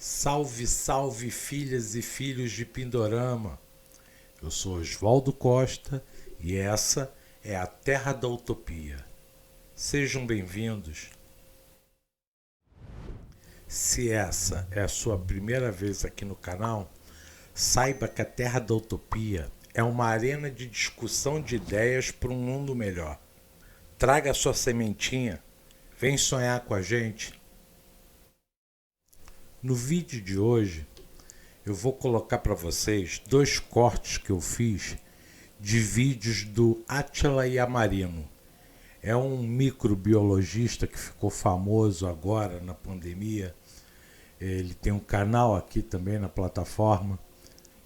Salve, salve, filhas e filhos de Pindorama! Eu sou Oswaldo Costa e essa é a Terra da Utopia. Sejam bem-vindos. Se essa é a sua primeira vez aqui no canal, saiba que a Terra da Utopia é uma arena de discussão de ideias para um mundo melhor. Traga a sua sementinha, vem sonhar com a gente. No vídeo de hoje, eu vou colocar para vocês dois cortes que eu fiz de vídeos do Átila Yamarino. É um microbiologista que ficou famoso agora na pandemia. Ele tem um canal aqui também na plataforma.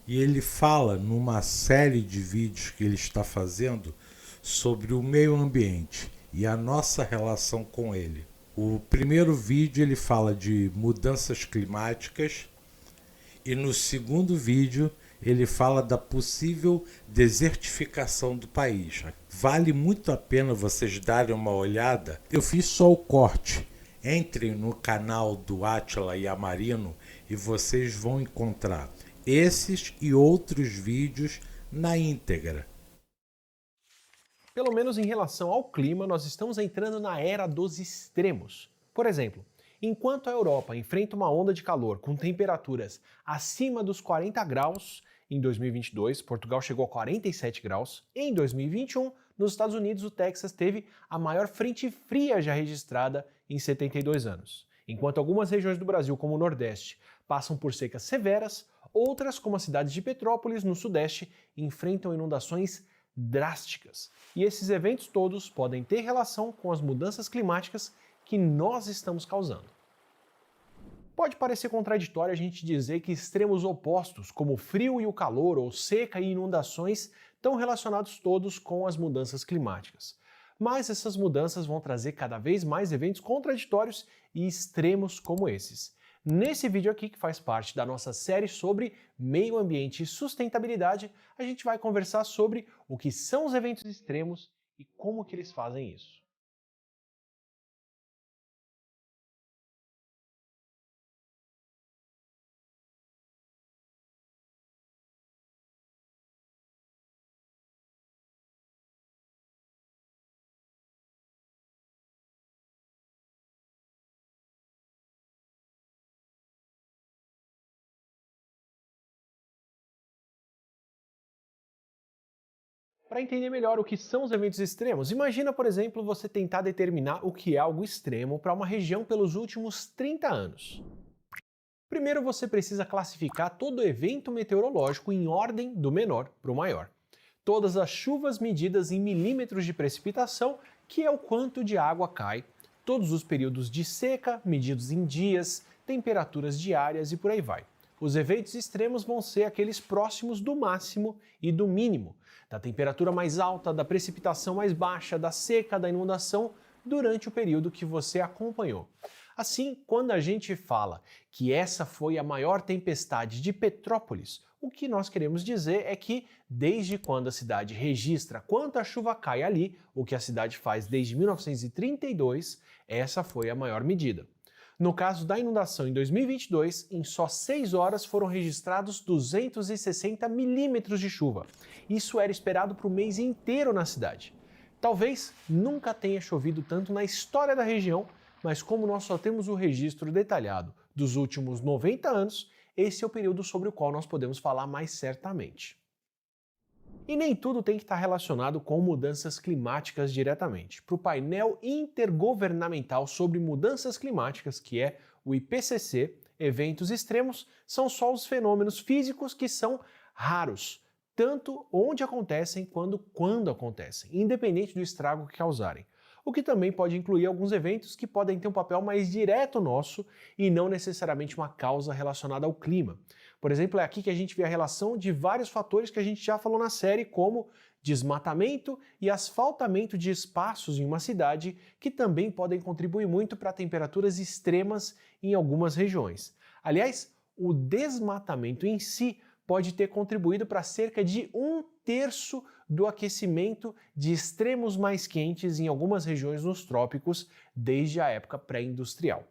E ele fala numa série de vídeos que ele está fazendo sobre o meio ambiente e a nossa relação com ele. O primeiro vídeo ele fala de mudanças climáticas e no segundo vídeo ele fala da possível desertificação do país. Vale muito a pena vocês darem uma olhada. Eu fiz só o corte. Entrem no canal do Átila Yamarino e vocês vão encontrar esses e outros vídeos na íntegra. Pelo menos em relação ao clima, nós estamos entrando na era dos extremos. Por exemplo, enquanto a Europa enfrenta uma onda de calor com temperaturas acima dos 40 graus em 2022, Portugal chegou a 47 graus, em 2021, nos Estados Unidos, o Texas teve a maior frente fria já registrada em 72 anos. Enquanto algumas regiões do Brasil, como o Nordeste, passam por secas severas, outras, como as cidades de Petrópolis, no Sudeste, enfrentam inundações drásticas. E esses eventos todos podem ter relação com as mudanças climáticas que nós estamos causando. Pode parecer contraditório a gente dizer que extremos opostos, como o frio e o calor, ou seca e inundações, estão relacionados todos com as mudanças climáticas. Mas essas mudanças vão trazer cada vez mais eventos contraditórios e extremos como esses. Nesse vídeo aqui, que faz parte da nossa série sobre meio ambiente e sustentabilidade, a gente vai conversar sobre o que são os eventos extremos e como que eles fazem isso. Para entender melhor o que são os eventos extremos, imagina, por exemplo, você tentar determinar o que é algo extremo para uma região pelos últimos 30 anos. Primeiro você precisa classificar todo evento meteorológico em ordem do menor para o maior. Todas as chuvas medidas em milímetros de precipitação, que é o quanto de água cai, todos os períodos de seca, medidos em dias, temperaturas diárias e por aí vai. Os eventos extremos vão ser aqueles próximos do máximo e do mínimo, da temperatura mais alta, da precipitação mais baixa, da seca, da inundação, durante o período que você acompanhou. Assim, quando a gente fala que essa foi a maior tempestade de Petrópolis, o que nós queremos dizer é que, desde quando a cidade registra quanta chuva cai ali, o que a cidade faz desde 1932, essa foi a maior medida. No caso da inundação em 2022, em só 6 horas foram registrados 260 milímetros de chuva. Isso era esperado para o mês inteiro na cidade. Talvez nunca tenha chovido tanto na história da região, mas como nós só temos o registro detalhado dos últimos 90 anos, esse é o período sobre o qual nós podemos falar mais certamente. E nem tudo tem que estar relacionado com mudanças climáticas diretamente. Para o painel intergovernamental sobre mudanças climáticas, que é o IPCC, eventos extremos são só os fenômenos físicos que são raros, tanto onde acontecem quanto quando acontecem, independente do estrago que causarem. O que também pode incluir alguns eventos que podem ter um papel mais direto nosso e não necessariamente uma causa relacionada ao clima. Por exemplo, é aqui que a gente vê a relação de vários fatores que a gente já falou na série, como desmatamento e asfaltamento de espaços em uma cidade, que também podem contribuir muito para temperaturas extremas em algumas regiões. Aliás, o desmatamento em si pode ter contribuído para cerca de 1/3 do aquecimento de extremos mais quentes em algumas regiões nos trópicos desde a época pré-industrial.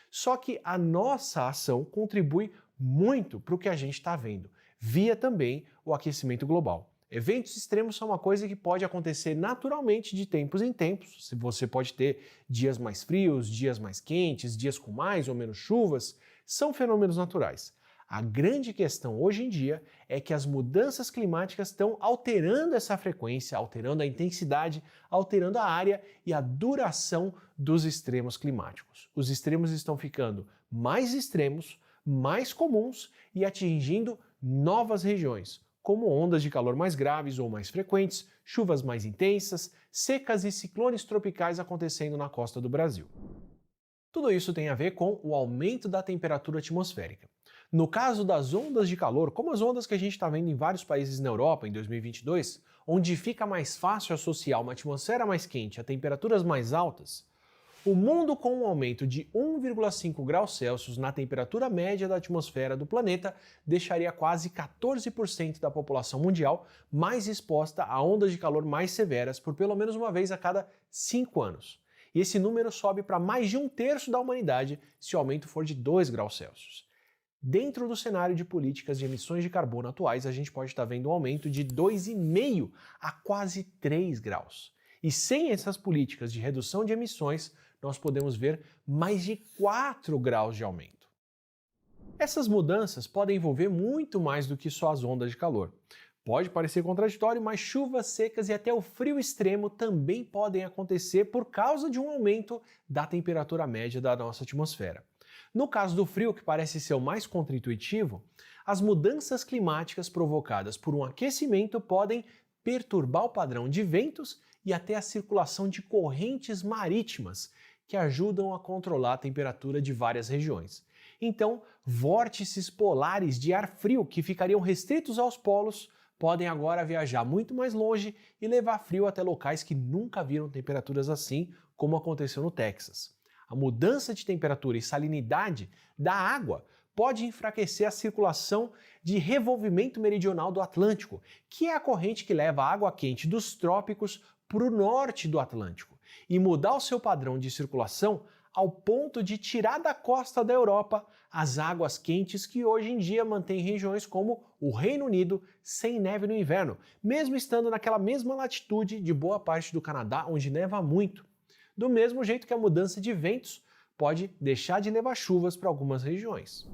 Só que a nossa ação contribui muito para o que a gente está vendo, via também o aquecimento global. Eventos extremos são uma coisa que pode acontecer naturalmente de tempos em tempos. Você pode ter dias mais frios, dias mais quentes, dias com mais ou menos chuvas, são fenômenos naturais. A grande questão hoje em dia é que as mudanças climáticas estão alterando essa frequência, alterando a intensidade, alterando a área e a duração dos extremos climáticos. Os extremos estão ficando mais extremos, mais comuns e atingindo novas regiões, como ondas de calor mais graves ou mais frequentes, chuvas mais intensas, secas e ciclones tropicais acontecendo na costa do Brasil. Tudo isso tem a ver com o aumento da temperatura atmosférica. No caso das ondas de calor, como as ondas que a gente está vendo em vários países na Europa em 2022, onde fica mais fácil associar uma atmosfera mais quente a temperaturas mais altas, o mundo com um aumento de 1,5 graus Celsius na temperatura média da atmosfera do planeta deixaria quase 14% da população mundial mais exposta a ondas de calor mais severas por pelo menos uma vez a cada 5 anos. E esse número sobe para mais de 1/3 da humanidade se o aumento for de 2 graus Celsius. Dentro do cenário de políticas de emissões de carbono atuais, a gente pode estar vendo um aumento de 2,5 a quase 3 graus. E sem essas políticas de redução de emissões, nós podemos ver mais de 4 graus de aumento. Essas mudanças podem envolver muito mais do que só as ondas de calor. Pode parecer contraditório, mas chuvas secas e até o frio extremo também podem acontecer por causa de um aumento da temperatura média da nossa atmosfera. No caso do frio, que parece ser o mais contraintuitivo, as mudanças climáticas provocadas por um aquecimento podem perturbar o padrão de ventos e até a circulação de correntes marítimas, que ajudam a controlar a temperatura de várias regiões. Então, vórtices polares de ar frio que ficariam restritos aos polos podem agora viajar muito mais longe e levar frio até locais que nunca viram temperaturas assim, como aconteceu no Texas. A mudança de temperatura e salinidade da água pode enfraquecer a circulação de revolvimento meridional do Atlântico, que é a corrente que leva a água quente dos trópicos para o norte do Atlântico, e mudar o seu padrão de circulação ao ponto de tirar da costa da Europa as águas quentes que hoje em dia mantêm regiões como o Reino Unido sem neve no inverno, mesmo estando naquela mesma latitude de boa parte do Canadá, onde neva muito. Do mesmo jeito que a mudança de ventos pode deixar de levar chuvas para algumas regiões.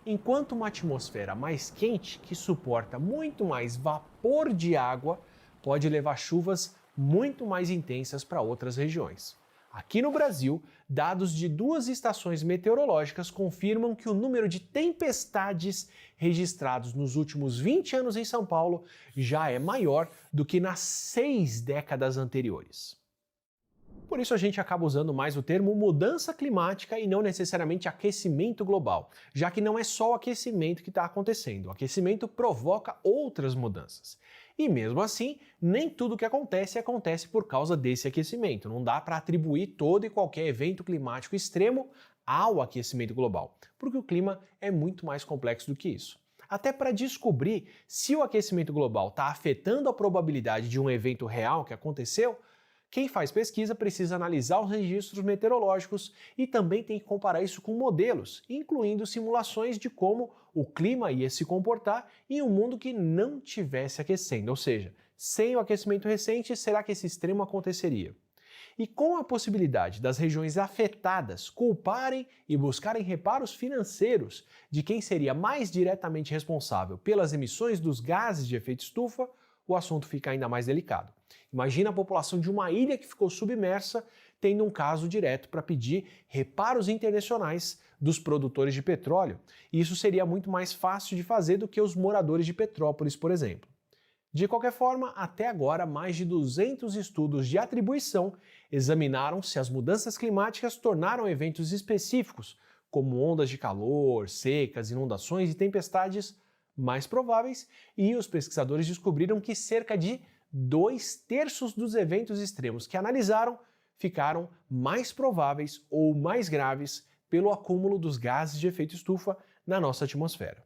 Enquanto uma atmosfera mais quente, que suporta muito mais vapor de água, pode levar chuvas muito mais intensas para outras regiões. Aqui no Brasil, dados de 2 estações meteorológicas confirmam que o número de tempestades registrados nos últimos 20 anos em São Paulo já é maior do que nas 6 décadas anteriores. Por isso a gente acaba usando mais o termo mudança climática e não necessariamente aquecimento global, já que não é só o aquecimento que está acontecendo. O aquecimento provoca outras mudanças. E mesmo assim, nem tudo que acontece por causa desse aquecimento. Não dá para atribuir todo e qualquer evento climático extremo ao aquecimento global, porque o clima é muito mais complexo do que isso. Até para descobrir se o aquecimento global está afetando a probabilidade de um evento real que aconteceu, quem faz pesquisa precisa analisar os registros meteorológicos e também tem que comparar isso com modelos, incluindo simulações de como o clima ia se comportar em um mundo que não tivesse aquecendo, ou seja, sem o aquecimento recente, será que esse extremo aconteceria? E com a possibilidade das regiões afetadas culparem e buscarem reparos financeiros de quem seria mais diretamente responsável pelas emissões dos gases de efeito estufa, o assunto fica ainda mais delicado. Imagina a população de uma ilha que ficou submersa tendo um caso direto para pedir reparos internacionais dos produtores de petróleo. E isso seria muito mais fácil de fazer do que os moradores de Petrópolis, por exemplo. De qualquer forma, até agora, mais de 200 estudos de atribuição examinaram se as mudanças climáticas tornaram eventos específicos, como ondas de calor, secas, inundações e tempestades, mais prováveis, e os pesquisadores descobriram que cerca de 2/3 dos eventos extremos que analisaram ficaram mais prováveis ou mais graves pelo acúmulo dos gases de efeito estufa na nossa atmosfera.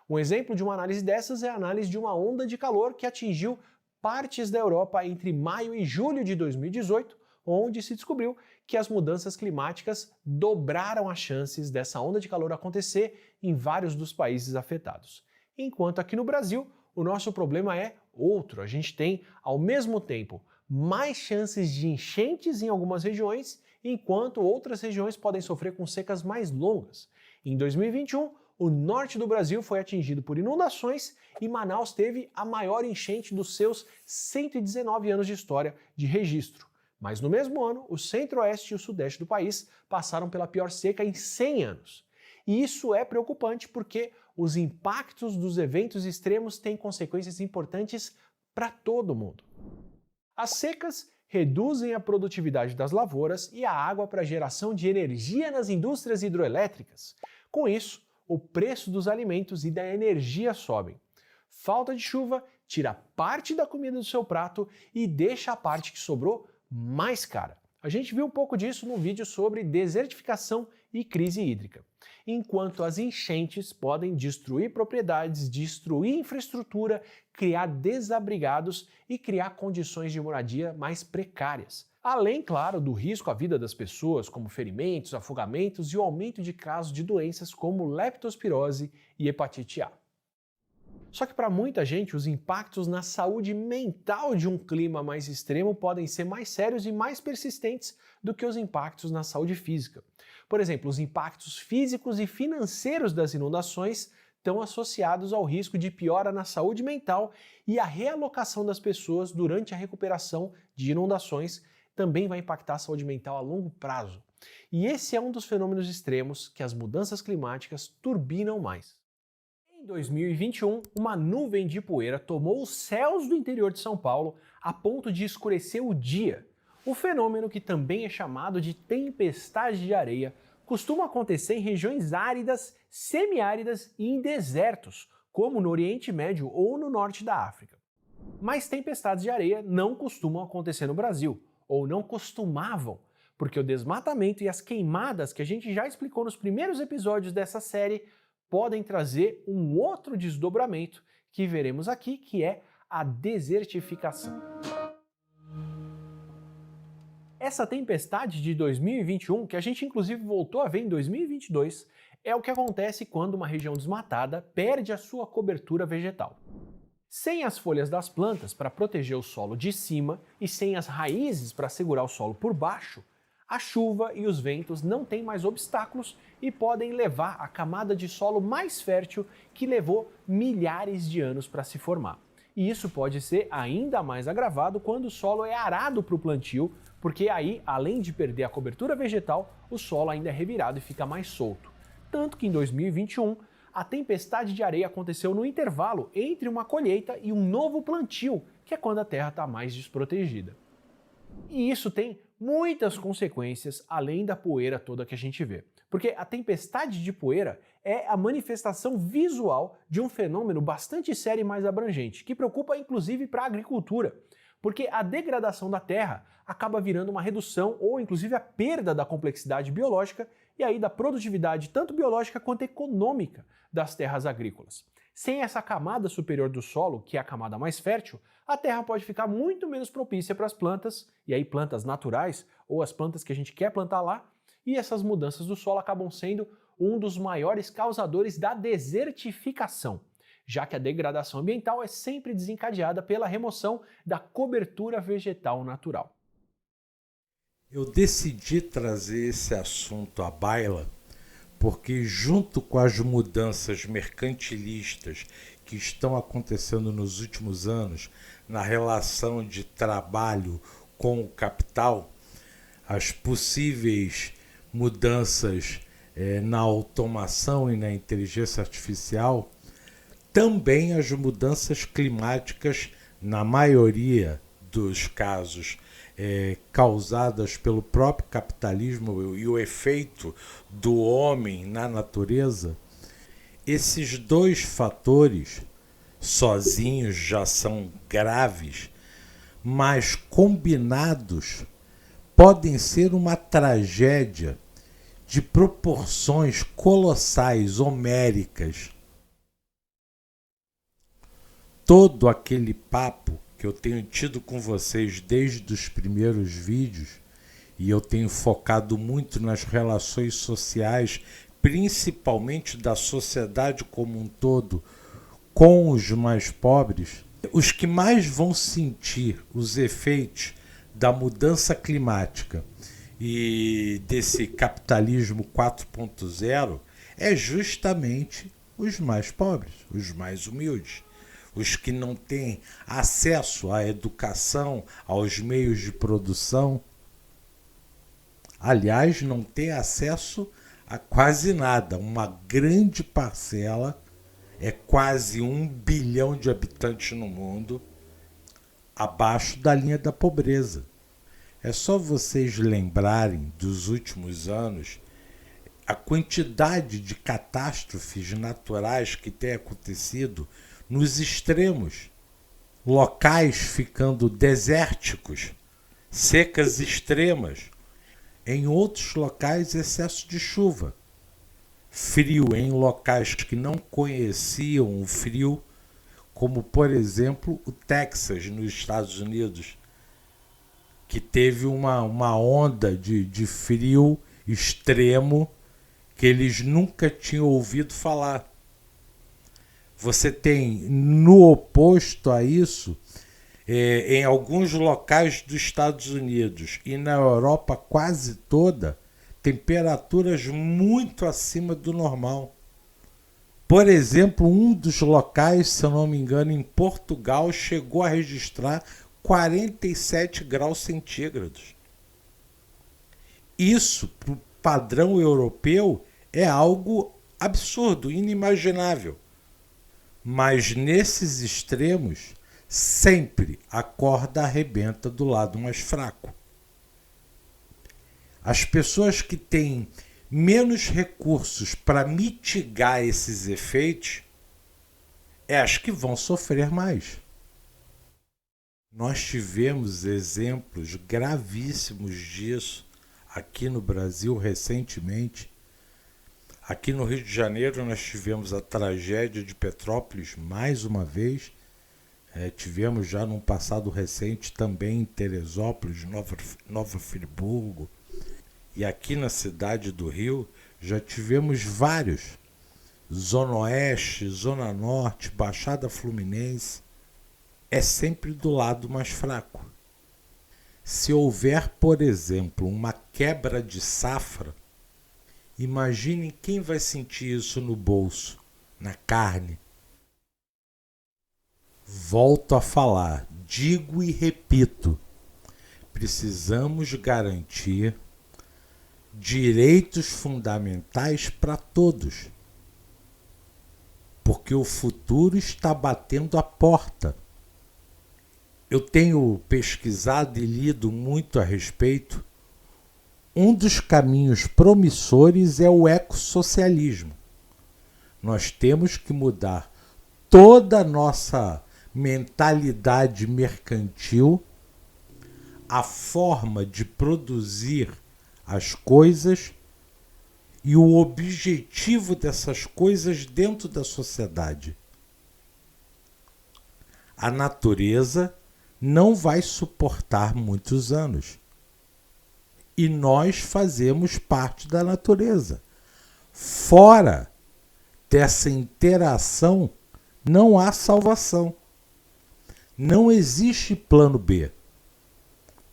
Um exemplo de uma análise dessas é a análise de uma onda de calor que atingiu partes da Europa entre maio e julho de 2018, onde se descobriu que as mudanças climáticas dobraram as chances dessa onda de calor acontecer em vários dos países afetados. Enquanto aqui no Brasil, o nosso problema é outro. A gente tem, ao mesmo tempo, mais chances de enchentes em algumas regiões, enquanto outras regiões podem sofrer com secas mais longas. Em 2021, o norte do Brasil foi atingido por inundações e Manaus teve a maior enchente dos seus 119 anos de história de registro. Mas no mesmo ano, o centro-oeste e o sudeste do país passaram pela pior seca em 100 anos. E isso é preocupante porque os impactos dos eventos extremos têm consequências importantes para todo mundo. As secas reduzem a produtividade das lavouras e a água para a geração de energia nas indústrias hidroelétricas. Com isso, o preço dos alimentos e da energia sobem. Falta de chuva tira parte da comida do seu prato e deixa a parte que sobrou mais cara. A gente viu um pouco disso no vídeo sobre desertificação e crise hídrica. Enquanto as enchentes podem destruir propriedades, destruir infraestrutura, criar desabrigados e criar condições de moradia mais precárias. Além, claro, do risco à vida das pessoas, como ferimentos, afogamentos e o aumento de casos de doenças como leptospirose e hepatite A. Só que para muita gente, os impactos na saúde mental de um clima mais extremo podem ser mais sérios e mais persistentes do que os impactos na saúde física. Por exemplo, os impactos físicos e financeiros das inundações estão associados ao risco de piora na saúde mental e a realocação das pessoas durante a recuperação de inundações também vai impactar a saúde mental a longo prazo. E esse é um dos fenômenos extremos que as mudanças climáticas turbinam mais. Em 2021, uma nuvem de poeira tomou os céus do interior de São Paulo a ponto de escurecer o dia. O fenômeno, que também é chamado de tempestade de areia, costuma acontecer em regiões áridas, semiáridas e em desertos, como no Oriente Médio ou no norte da África. Mas tempestades de areia não costumam acontecer no Brasil, ou não costumavam, porque o desmatamento e as queimadas que a gente já explicou nos primeiros episódios dessa série podem trazer um outro desdobramento que veremos aqui, que é a desertificação. Essa tempestade de 2021, que a gente inclusive voltou a ver em 2022, é o que acontece quando uma região desmatada perde a sua cobertura vegetal. Sem as folhas das plantas para proteger o solo de cima e sem as raízes para segurar o solo por baixo, a chuva e os ventos não têm mais obstáculos e podem levar a camada de solo mais fértil que levou milhares de anos para se formar. E isso pode ser ainda mais agravado quando o solo é arado para o plantio, porque aí, além de perder a cobertura vegetal, o solo ainda é revirado e fica mais solto. Tanto que em 2021, a tempestade de areia aconteceu no intervalo entre uma colheita e um novo plantio, que é quando a terra está mais desprotegida. E isso tem muitas consequências além da poeira toda que a gente vê. Porque a tempestade de poeira é a manifestação visual de um fenômeno bastante sério e mais abrangente, que preocupa inclusive para a agricultura. Porque a degradação da terra acaba virando uma redução ou inclusive a perda da complexidade biológica e aí da produtividade tanto biológica quanto econômica das terras agrícolas. Sem essa camada superior do solo, que é a camada mais fértil, a terra pode ficar muito menos propícia para as plantas, e aí plantas naturais, ou as plantas que a gente quer plantar lá, e essas mudanças do solo acabam sendo um dos maiores causadores da desertificação, já que a degradação ambiental é sempre desencadeada pela remoção da cobertura vegetal natural. Eu decidi trazer esse assunto à baila porque, junto com as mudanças mercantilistas que estão acontecendo nos últimos anos na relação de trabalho com o capital, as possíveis mudanças na automação e na inteligência artificial, também as mudanças climáticas, na maioria dos casos, causadas pelo próprio capitalismo e o efeito do homem na natureza, esses dois fatores sozinhos já são graves, mas combinados podem ser uma tragédia de proporções colossais, homéricas. Todo aquele papo que eu tenho tido com vocês desde os primeiros vídeos e eu tenho focado muito nas relações sociais, principalmente da sociedade como um todo, com os mais pobres, os que mais vão sentir os efeitos da mudança climática e desse capitalismo 4.0 é justamente os mais pobres, os mais humildes, os que não têm acesso à educação, aos meios de produção. Aliás, não têm acesso a quase nada. Uma grande parcela, é quase 1 bilhão de habitantes no mundo, abaixo da linha da pobreza. É só vocês lembrarem dos últimos anos a quantidade de catástrofes naturais que tem acontecido nos extremos, locais ficando desérticos, secas extremas, em outros locais excesso de chuva, frio em locais que não conheciam o frio, como por exemplo o Texas, nos Estados Unidos, que teve uma onda de frio extremo que eles nunca tinham ouvido falar. Você tem, no oposto a isso, em alguns locais dos Estados Unidos e na Europa quase toda, temperaturas muito acima do normal. Por exemplo, um dos locais, se eu não me engano, em Portugal, chegou a registrar 47 graus centígrados. Isso, para o padrão europeu, é algo absurdo, inimaginável. Mas nesses extremos, sempre a corda arrebenta do lado mais fraco. As pessoas que têm menos recursos para mitigar esses efeitos é as que vão sofrer mais. Nós tivemos exemplos gravíssimos disso aqui no Brasil recentemente. Aqui no Rio de Janeiro nós tivemos a tragédia de Petrópolis mais uma vez. Tivemos já num passado recente também em Teresópolis, Nova Friburgo. E aqui na cidade do Rio já tivemos vários. Zona Oeste, Zona Norte, Baixada Fluminense. É sempre do lado mais fraco. Se houver, por exemplo, uma quebra de safra, imagine quem vai sentir isso no bolso, na carne. Volto a falar, digo e repito, precisamos garantir direitos fundamentais para todos, porque o futuro está batendo a porta. Eu tenho pesquisado e lido muito a respeito. Um dos caminhos promissores é o ecossocialismo. Nós temos que mudar toda a nossa mentalidade mercantil, a forma de produzir as coisas e o objetivo dessas coisas dentro da sociedade. A natureza não vai suportar muitos anos. E nós fazemos parte da natureza. Fora dessa interação, não há salvação. Não existe plano B.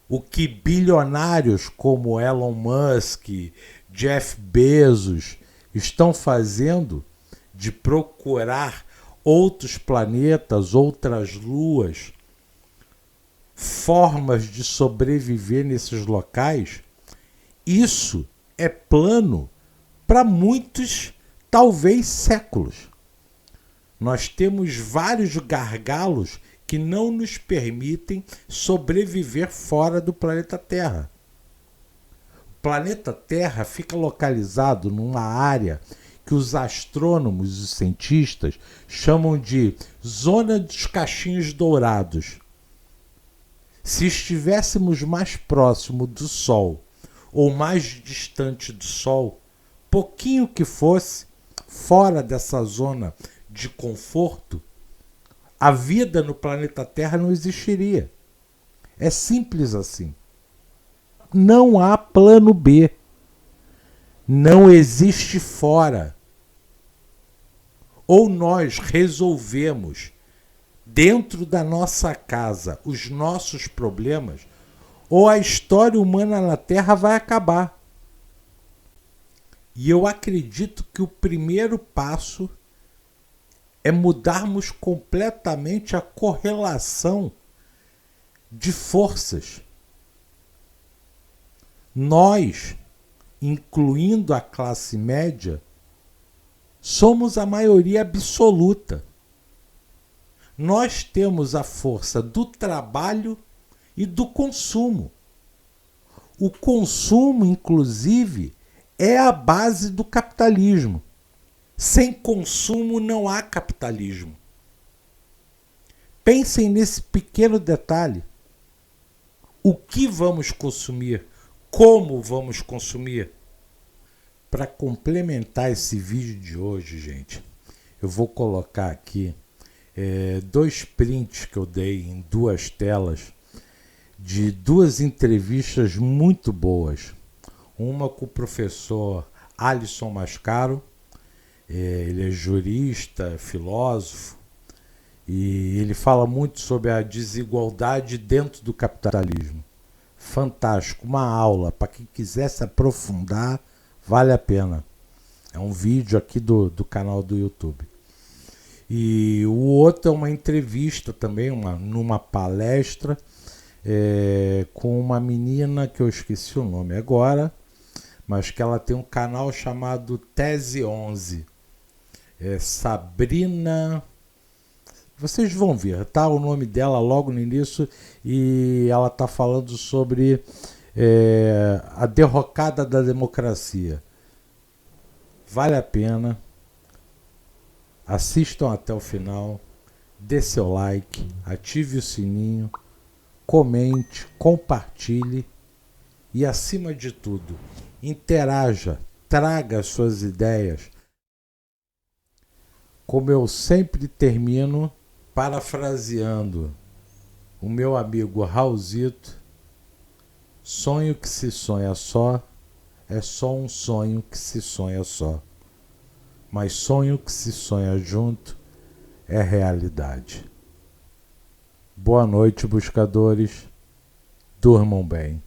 O que bilionários como Elon Musk, Jeff Bezos estão fazendo de procurar outros planetas, outras luas, formas de sobreviver nesses locais, isso é plano para muitos, talvez séculos. Nós temos vários gargalos que não nos permitem sobreviver fora do planeta Terra. O planeta Terra fica localizado numa área que os astrônomos e os cientistas chamam de Zona dos Cachinhos Dourados. Se estivéssemos mais próximo do Sol ou mais distante do Sol, pouquinho que fosse, fora dessa zona de conforto, a vida no planeta Terra não existiria. É simples assim. não há plano B. Não existe fora. Ou nós resolvemos dentro da nossa casa os nossos problemas, ou a história humana na Terra vai acabar. E eu acredito que o primeiro passo é mudarmos completamente a correlação de forças. Nós, incluindo a classe média, somos a maioria absoluta. Nós temos a força do trabalho e do consumo. O consumo, inclusive, é a base do capitalismo. Sem consumo não há capitalismo. Pensem nesse pequeno detalhe. O que vamos consumir? Como vamos consumir? Para complementar esse vídeo de hoje, gente, eu vou colocar aqui 2 prints que eu dei em 2 telas de 2 entrevistas muito boas. Uma com o professor Alisson Mascaro, ele é jurista, filósofo, e ele fala muito sobre a desigualdade dentro do capitalismo. Fantástico, uma aula, para quem quiser se aprofundar, vale a pena. É um vídeo aqui do canal do YouTube. E o outro é uma entrevista também, numa palestra, com uma menina que eu esqueci o nome agora, mas que ela tem um canal chamado Tese 11. Sabrina... Vocês vão ver, tá? O nome dela logo no início, e ela está falando sobre a derrocada da democracia. Vale a pena. Assistam até o final, dê seu like, ative o sininho, comente, compartilhe e, acima de tudo, interaja, traga suas ideias. Como eu sempre termino parafraseando o meu amigo Raulzito: sonho que se sonha só é só um sonho que se sonha só. Mas sonho que se sonha junto é realidade. Boa noite, buscadores. Durmam bem.